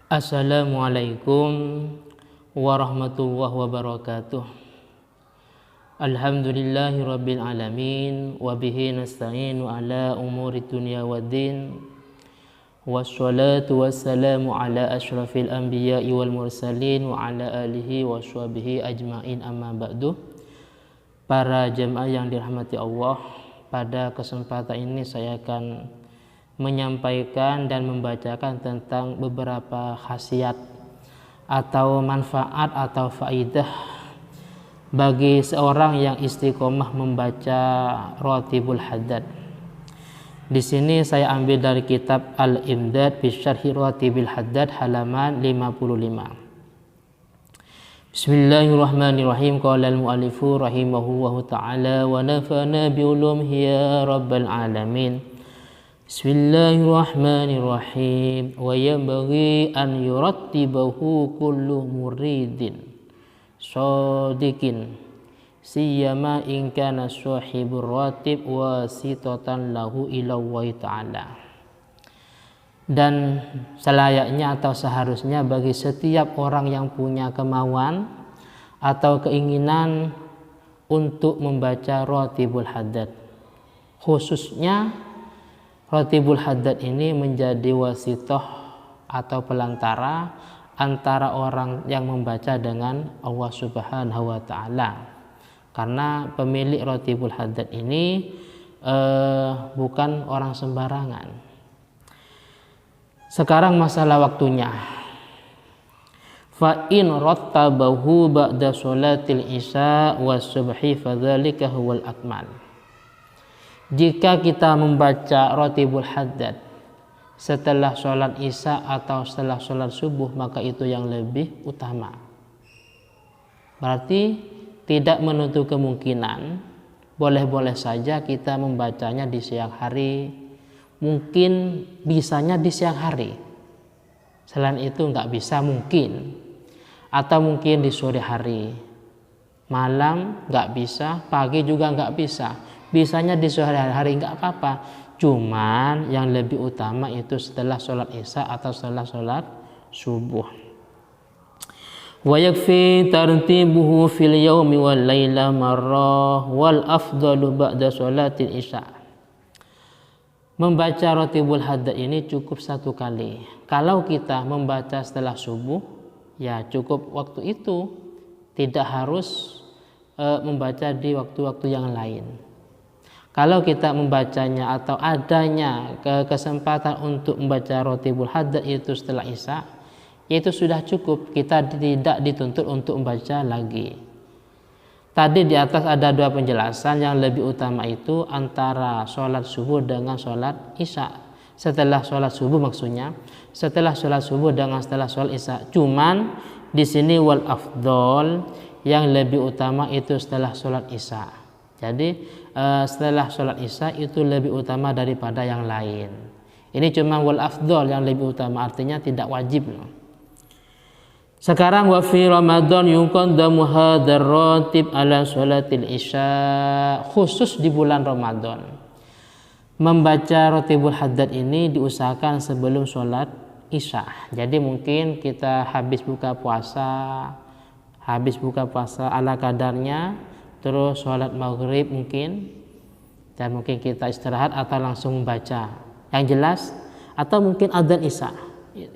Assalamualaikum warahmatullahi wabarakatuh. Alhamdulillahi rabbil alamin wa bihi nasta'inu ala umuri dunya waddin. Wassalatu wassalamu ala asyrafil anbiya'i wal mursalin wa ala alihi wa sahbihi ajmain, amma ba'du. Para jemaah yang dirahmati Allah, pada kesempatan ini saya akan menyampaikan dan membacakan tentang beberapa khasiat atau manfaat atau faidah bagi seorang yang istiqomah membaca Ratibul Haddad. Di sini saya ambil dari kitab Al-Imdad fi Syarhi Ratibul Haddad halaman 55. Bismillahirrahmanirrahim. Qala al-mu'allifu rahimahullahu ta'ala wa nafa'na bi ulumihi ya rabbal alamin. Bismillahirrahmanirrahim. Wa yanbaghi an yurattibahu kullu muridin shadiqin siyama in kana sahibur ratib wasitatan lahu ila Allah ta'ala. Dan selayaknya atau seharusnya bagi setiap orang yang punya kemauan atau keinginan untuk membaca Ratibul Haddad, khususnya Ratibul Haddad ini menjadi wasitoh atau pelantara antara orang yang membaca dengan Allah Subhanahu wa ta'ala. Karena pemilik Ratibul Haddad ini bukan orang sembarangan. Sekarang masalah waktunya. Fa in rattabahu ba'da sholatil isya was subhi fadzalika huwal akmal. Jika kita membaca Ratibul Haddad setelah sholat isya atau setelah sholat subuh, maka itu yang lebih utama. Berarti tidak menutup kemungkinan, boleh-boleh saja kita membacanya di siang hari, mungkin bisanya di siang hari. Selain itu nggak bisa mungkin, atau mungkin di sore hari, malam nggak bisa, pagi juga nggak bisa. Bisanya di sore hari nggak apa-apa, cuman yang lebih utama itu setelah sholat isya atau setelah sholat subuh. Wa yakfi tartibuhu fil yaumi wal laila marrah wal afdalu ba'da sholatil isya. Membaca Ratibul Haddad ini cukup satu kali. Kalau kita membaca setelah subuh, ya cukup waktu itu, tidak harus membaca di waktu-waktu yang lain. Kalau kita membacanya atau adanya kesempatan untuk membaca Ratibul Haddad itu setelah isya, itu sudah cukup, kita tidak dituntut untuk membaca lagi. Tadi di atas ada dua penjelasan, yang lebih utama itu antara sholat subuh dengan sholat isya. Setelah sholat subuh maksudnya, setelah sholat subuh dengan setelah sholat isya. Cuman di sini wal afdol, yang lebih utama itu setelah sholat isya. Jadi setelah sholat isya itu lebih utama daripada yang lain. Ini cuma wal afdol, yang lebih utama, artinya tidak wajib. Sekarang wa fi Ramadan yuqaddamu hadzal ratib ala sholatil isya. Khusus di bulan Ramadan, membaca Ratibul Haddad ini diusahakan sebelum sholat isya. Jadi mungkin kita habis buka puasa ala kadarnya, terus sholat maghrib mungkin, dan mungkin kita istirahat atau langsung membaca yang jelas, atau mungkin adzan isya.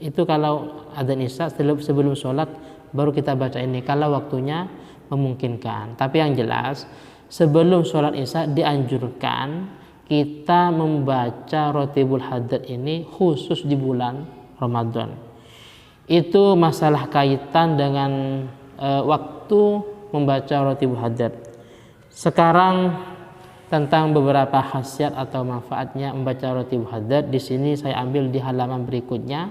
Itu kalau adzan isya sebelum sholat baru kita baca ini kalau waktunya memungkinkan. Tapi yang jelas sebelum sholat isya dianjurkan kita membaca Ratibul Haddad ini khusus di bulan Ramadan. Itu masalah kaitan dengan waktu membaca Ratibul Haddad. Sekarang tentang beberapa khasiat atau manfaatnya membaca Ratibul Haddad, di sini saya ambil di halaman berikutnya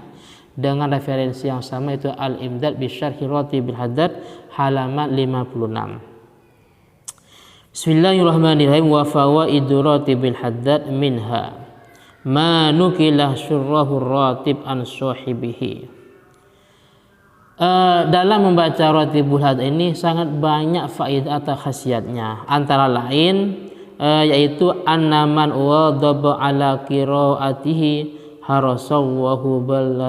dengan referensi yang sama, itu Al-Imdad bi Syarhi Ratibul Haddad halaman 56. Bismillahirrahmanirrahim. Wa fawaidu Ratibul Haddad minha ma nukilah syurrahu ratib an sahibihi. Dalam membaca Ratibul Haddad ini sangat banyak faedah atau khasiatnya, antara lain yaitu annaman wadaba ala qiraatihi harasawahu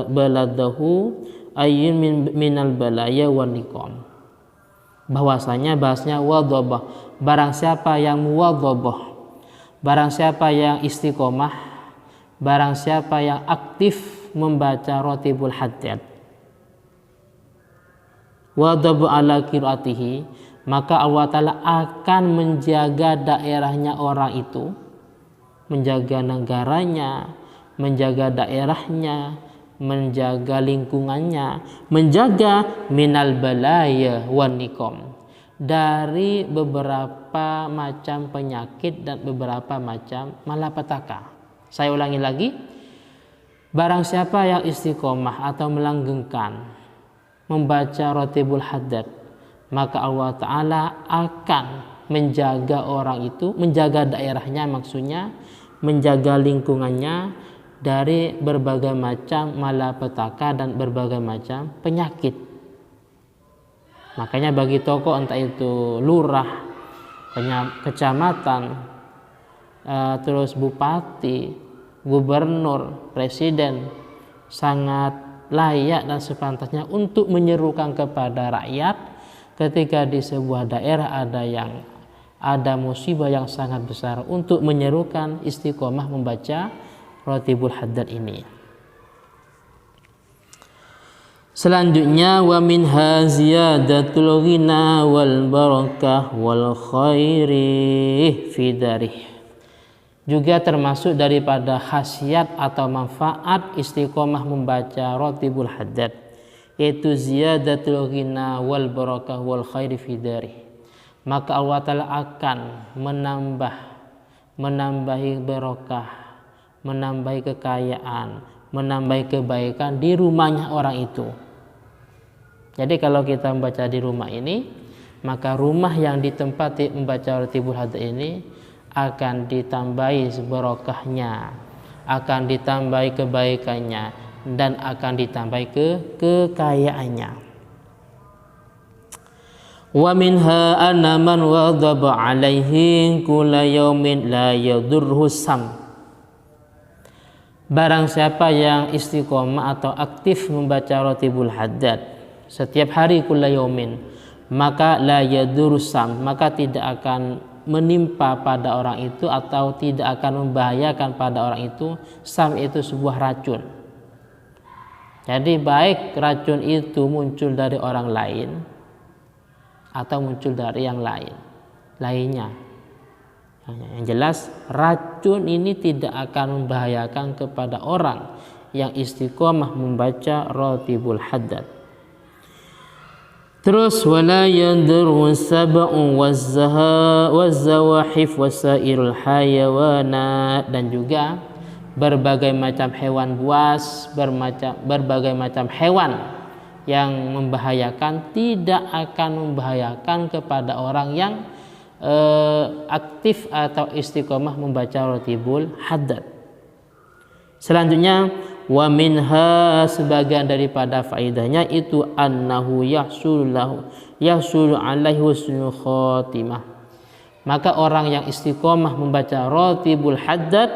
baladahu ayyin minal balaya wan niqam. Bahwasanya wadhabah, barang siapa yang muwadhabah, barang siapa yang istiqomah, barang siapa yang aktif membaca Ratibul Haddad, wadhabu ala qiraatihi, maka Allah Ta'ala akan menjaga daerahnya orang itu, menjaga negaranya, menjaga daerahnya, menjaga lingkungannya, menjaga minal balaya wan niqam, dari beberapa macam penyakit dan beberapa macam malapetaka. Saya ulangi lagi, barang siapa yang istiqomah atau melanggengkan membaca Ratibul Haddad, maka Allah Ta'ala akan menjaga orang itu, menjaga daerahnya maksudnya, menjaga lingkungannya dari berbagai macam malapetaka dan berbagai macam penyakit. Makanya bagi tokoh entah itu lurah, kecamatan, terus bupati, gubernur, presiden, sangat layak dan sepantasnya untuk menyerukan kepada rakyat ketika di sebuah daerah ada musibah yang sangat besar, untuk menyerukan istiqomah membaca Ratibul Haddad ini. Selanjutnya wa minha ziyadatul ghina wal barakah wal khairi fi darih. Juga termasuk daripada khasiat atau manfaat istiqomah membaca Ratibul Haddad, yaitu ziyadatul ghina wal barakah wal khairi fi darih. Maka Allah Ta'ala akan menambahi barokah, menambahi kekayaan, menambahi kebaikan di rumahnya orang itu. Jadi kalau kita membaca di rumah ini, maka rumah yang ditempati membaca Ratibul Haddad ini akan ditambahi barokahnya, akan ditambahi kebaikannya, dan akan ditambahi kekayaannya. Wa minha anna man wadhaba alaihi kulla yaumin la yadurhu sam. Barang siapa yang istiqomah atau aktif membaca Ratibul Haddad setiap hari kulla yaumin, maka la yadurhu sam, maka tidak akan menimpa pada orang itu atau tidak akan membahayakan pada orang itu. Sam itu sebuah racun. Jadi baik racun itu muncul dari orang lain atau muncul dari yang lainnya. Yang jelas racun ini tidak akan membahayakan kepada orang yang istiqomah membaca Ratibul Haddad. Terus wala yadurru sab'u waz-zawahif wasairul hayawanat, dan juga berbagai macam hewan buas, berbagai macam hewan yang membahayakan tidak akan membahayakan kepada orang yang aktif atau istiqomah membaca Ratibul Haddad. Selanjutnya wa minha, sebagian daripada faedahnya itu annahu yahsulu alaihi husnul khotimah. Maka orang yang istiqomah membaca Ratibul Haddad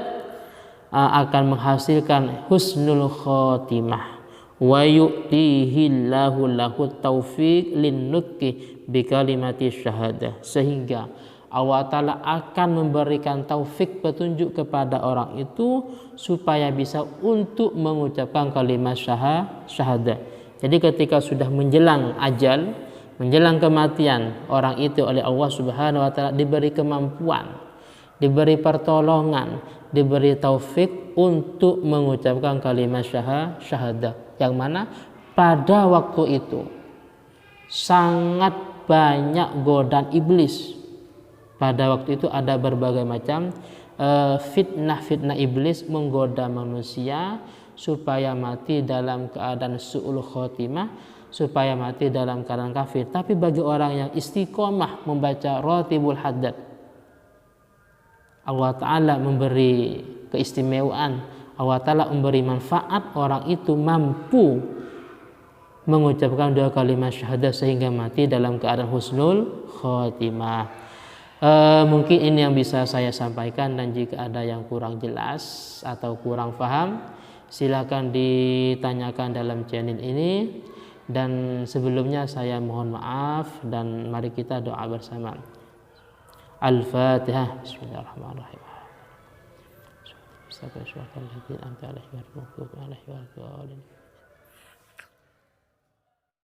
akan menghasilkan husnul khotimah. Wa yu'tihi Allahu lahu taufiq linnutqi bi kalimati syahadah, sehingga Allah Ta'ala akan memberikan taufik, petunjuk kepada orang itu supaya bisa untuk mengucapkan kalimat syahadah. Jadi ketika sudah menjelang ajal, menjelang kematian, orang itu oleh Allah Subhanahu wa Ta'ala diberi kemampuan, diberi pertolongan, diberi taufik untuk mengucapkan kalimat syahadah, yang mana pada waktu itu sangat banyak godaan iblis. Pada waktu itu ada berbagai macam fitnah iblis menggoda manusia supaya mati dalam keadaan su'ul khotimah, supaya mati dalam keadaan kafir. Tapi bagi orang yang istiqomah membaca Ratibul Haddad, Allah Ta'ala memberi keistimewaan, Allah Ta'ala memberi manfaat, orang itu mampu mengucapkan dua kalimat syahadah sehingga mati dalam keadaan husnul khotimah. Mungkin ini yang bisa saya sampaikan, dan jika ada yang kurang jelas atau kurang paham silakan ditanyakan dalam channel ini. Dan sebelumnya saya mohon maaf dan mari kita doa bersama. Al-Fatihah. Bismillahirrahmanirrahim. Astagfirullahaladzim.